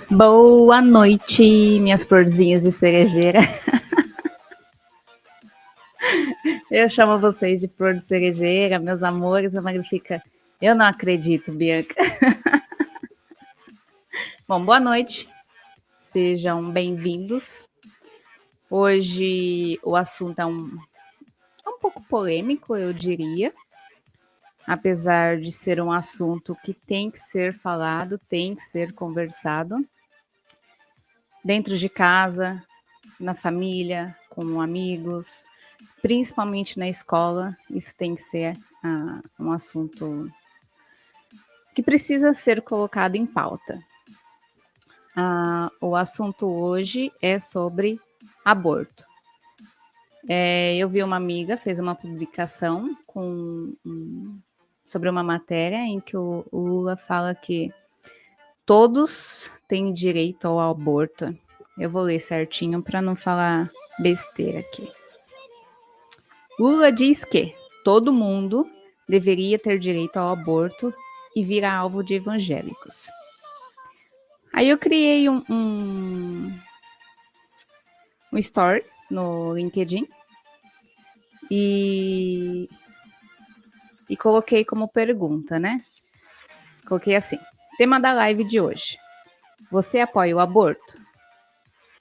Boa noite, minhas florzinhas de cerejeira. Eu chamo vocês de flor de cerejeira, meus amores. A Magri fica, eu não acredito, Bianca. Bom, boa noite, sejam bem-vindos. Hoje o assunto é um pouco polêmico, eu diria. Apesar de ser um assunto que tem que ser falado, tem que ser conversado. Dentro de casa, na família, com amigos, principalmente na escola, isso tem que ser um assunto que precisa ser colocado em pauta. O assunto hoje é sobre aborto. Eu vi uma amiga, fez uma publicação sobre uma matéria em que o Lula fala que todos têm direito ao aborto. Eu vou ler certinho para não falar besteira aqui. Lula diz que todo mundo deveria ter direito ao aborto e vira alvo de evangélicos. Aí eu criei um story no LinkedIn e coloquei como pergunta, né? Coloquei assim: tema da live de hoje. Você apoia o aborto?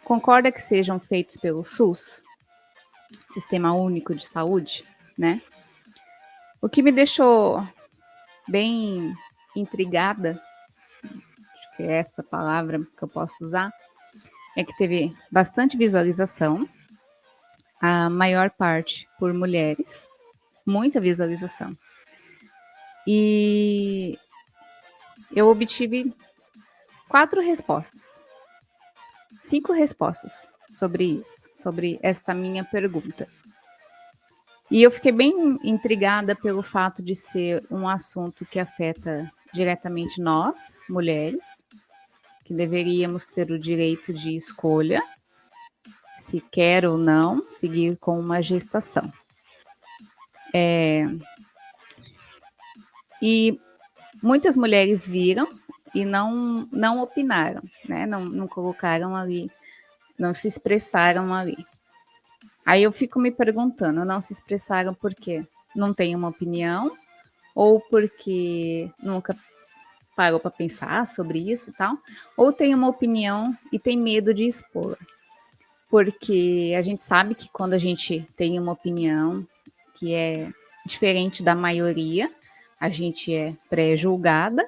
Concorda que sejam feitos pelo SUS, Sistema Único de Saúde, né? O que me deixou bem intrigada, acho que é essa palavra que eu posso usar, é que teve bastante visualização, a maior parte por mulheres, muita visualização. E eu obtive 5 respostas sobre isso, sobre esta minha pergunta. E eu fiquei bem intrigada pelo fato de ser um assunto que afeta diretamente nós, mulheres, que deveríamos ter o direito de escolha, se quer ou não seguir com uma gestação. E muitas mulheres viram e não opinaram, né? Não colocaram ali, não se expressaram ali. Aí eu fico me perguntando, não se expressaram por quê? Não tem uma opinião? Ou porque nunca parou para pensar sobre isso e tal? Ou tem uma opinião e tem medo de expor? Porque a gente sabe que quando a gente tem uma opinião que é diferente da maioria, a gente é pré-julgada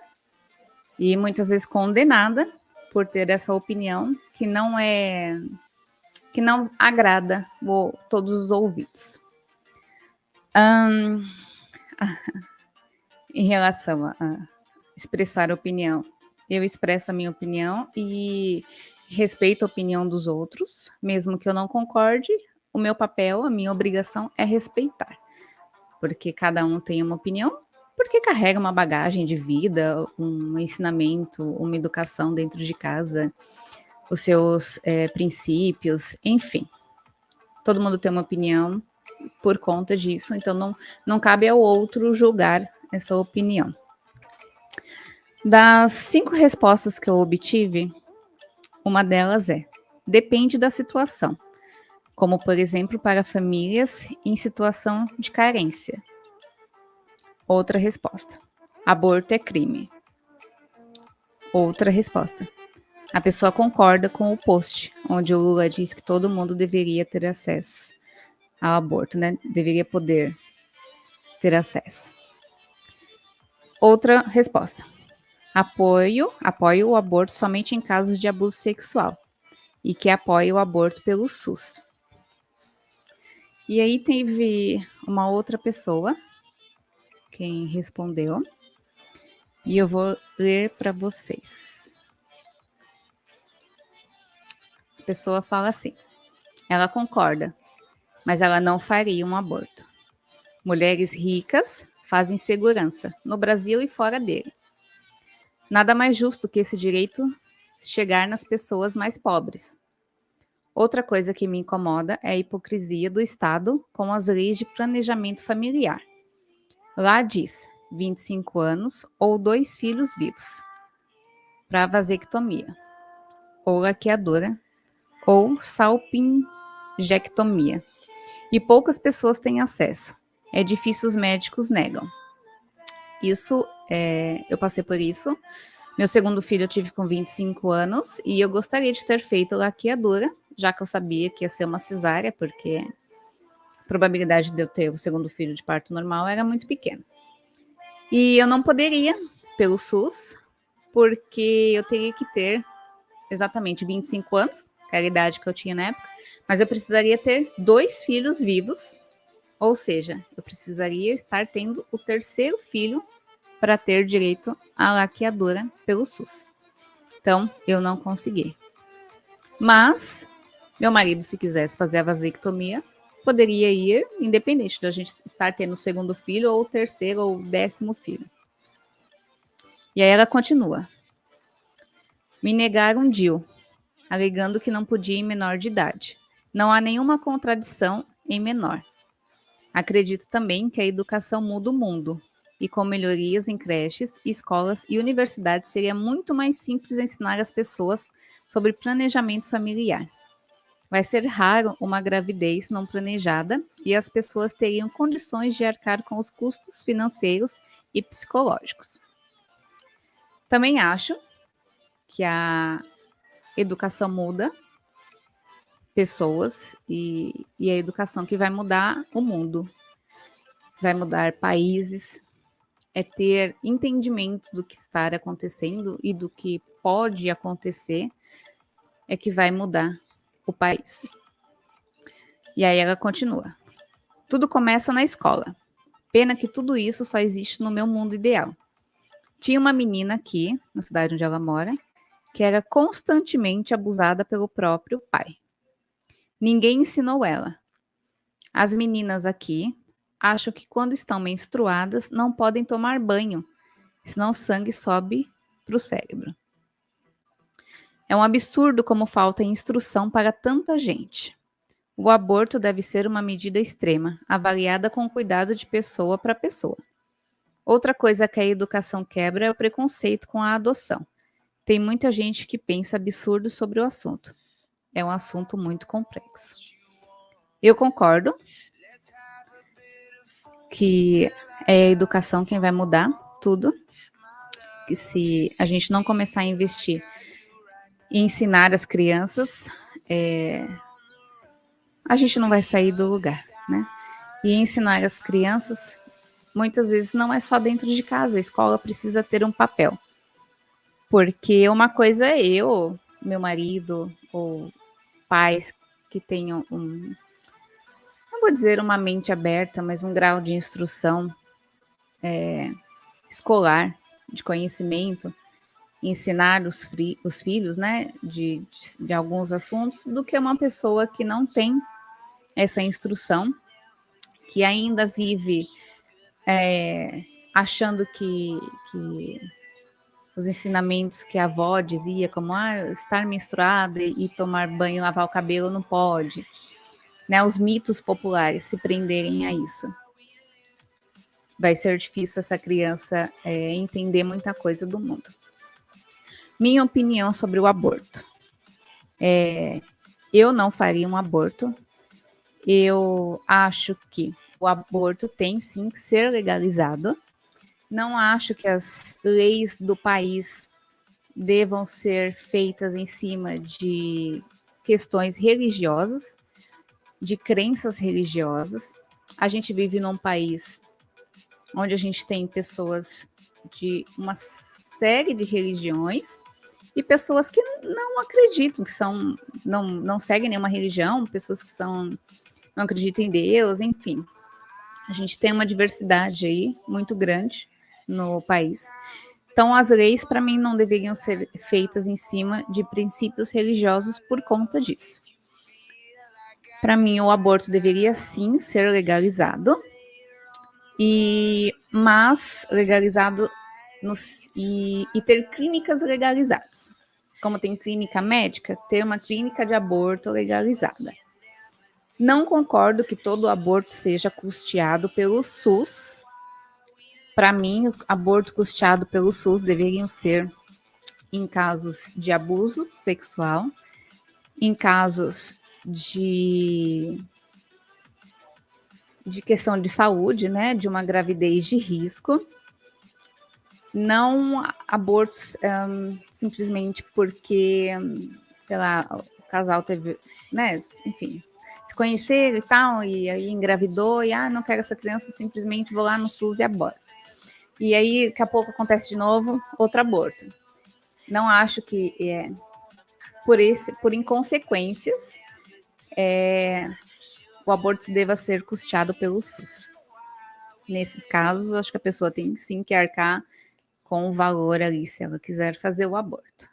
e muitas vezes condenada por ter essa opinião que não agrada todos os ouvidos. Em relação a expressar opinião, eu expresso a minha opinião e respeito a opinião dos outros, mesmo que eu não concorde. O meu papel, a minha obrigação é respeitar, porque cada um tem uma opinião, porque carrega uma bagagem de vida, um ensinamento, uma educação dentro de casa, os seus princípios, enfim. Todo mundo tem uma opinião por conta disso, então não cabe ao outro julgar essa opinião. Das 5 respostas que eu obtive, uma delas é: depende da situação, como, por exemplo, para famílias em situação de carência. Outra resposta: aborto é crime. Outra resposta: a pessoa concorda com o post, onde o Lula diz que todo mundo deveria ter acesso ao aborto, né? Deveria poder ter acesso. Outra resposta: apoio o aborto somente em casos de abuso sexual e que apoia o aborto pelo SUS. E aí teve uma outra pessoa quem respondeu e eu vou ler para vocês. A pessoa fala assim: ela concorda, mas ela não faria um aborto. Mulheres ricas fazem segurança no Brasil e fora dele. Nada mais justo que esse direito chegar nas pessoas mais pobres. Outra coisa que me incomoda é a hipocrisia do Estado com as leis de planejamento familiar. Lá diz 25 anos ou 2 filhos vivos para vasectomia. ou laqueadura, ou salpingectomia. E poucas pessoas têm acesso. É difícil, os médicos negam. Eu passei por isso. Meu segundo filho eu tive com 25 anos e eu gostaria de ter feito laqueadura, já que eu sabia que ia ser uma cesárea, porque a probabilidade de eu ter o segundo filho de parto normal era muito pequena. E eu não poderia, pelo SUS, porque eu teria que ter exatamente 25 anos, que era a idade que eu tinha na época, mas eu precisaria ter 2 filhos vivos, ou seja, eu precisaria estar tendo o terceiro filho para ter direito à laqueadura pelo SUS. Então, eu não consegui. Mas, meu marido, se quisesse fazer a vasectomia, poderia ir, independente de a gente estar tendo o segundo filho, ou o terceiro, ou o 10º filho. E aí ela continua. Me negaram DIU, alegando que não podia em menor de idade. Não há nenhuma contradição em menor. Acredito também que a educação muda o mundo, e com melhorias em creches, escolas e universidades seria muito mais simples ensinar as pessoas sobre planejamento familiar. Vai ser raro uma gravidez não planejada e as pessoas teriam condições de arcar com os custos financeiros e psicológicos. Também acho que a educação muda pessoas e a educação que vai mudar o mundo, vai mudar países, é ter entendimento do que está acontecendo e do que pode acontecer, é que vai mudar o país. E aí ela continua. Tudo começa na escola. Pena que tudo isso só existe no meu mundo ideal. Tinha uma menina aqui, na cidade onde ela mora, que era constantemente abusada pelo próprio pai. Ninguém ensinou ela. As meninas aqui acham que quando estão menstruadas não podem tomar banho, senão o sangue sobe para o cérebro. É um absurdo como falta instrução para tanta gente. O aborto deve ser uma medida extrema, avaliada com cuidado de pessoa para pessoa. Outra coisa que a educação quebra é o preconceito com a adoção. Tem muita gente que pensa absurdo sobre o assunto. É um assunto muito complexo. Eu concordo que é a educação quem vai mudar tudo. Que se a gente não começar a investir e ensinar as crianças, a gente não vai sair do lugar, né? E ensinar as crianças, muitas vezes não é só dentro de casa, a escola precisa ter um papel. Porque uma coisa é eu, meu marido, ou pais que tenham não vou dizer uma mente aberta, mas um grau de instrução escolar, de conhecimento, ensinar os filhos, né, de alguns assuntos, do que uma pessoa que não tem essa instrução, que ainda vive achando que os ensinamentos que a avó dizia, como estar menstruada e tomar banho, lavar o cabelo, não pode. Né, os mitos populares se prenderem a isso. Vai ser difícil essa criança entender muita coisa do mundo. Minha opinião sobre o aborto. Eu não faria um aborto. Eu acho que o aborto tem sim que ser legalizado. Não acho que as leis do país devam ser feitas em cima de questões religiosas, de crenças religiosas. A gente vive num país onde a gente tem pessoas de uma série de religiões e pessoas que não acreditam, que não seguem nenhuma religião, pessoas que não acreditam em Deus, enfim. A gente tem uma diversidade aí muito grande no país. Então, as leis, para mim, não deveriam ser feitas em cima de princípios religiosos por conta disso. Para mim, o aborto deveria sim ser legalizado, mas legalizado e ter clínicas legalizadas. Como tem clínica médica, ter uma clínica de aborto legalizada. Não concordo que todo aborto seja custeado pelo SUS. Para mim, aborto custeado pelo SUS deveriam ser em casos de abuso sexual, em casos de questão de saúde, né, de uma gravidez de risco, não abortos simplesmente porque, sei lá, o casal teve, né, enfim, se conheceram e tal, e aí engravidou, e não quero essa criança, simplesmente vou lá no SUS e aborto. E aí, daqui a pouco acontece de novo, outro aborto. Não acho que por inconsequências, o aborto deva ser custeado pelo SUS. Nesses casos, acho que a pessoa tem sim que arcar com o valor ali, se ela quiser fazer o aborto.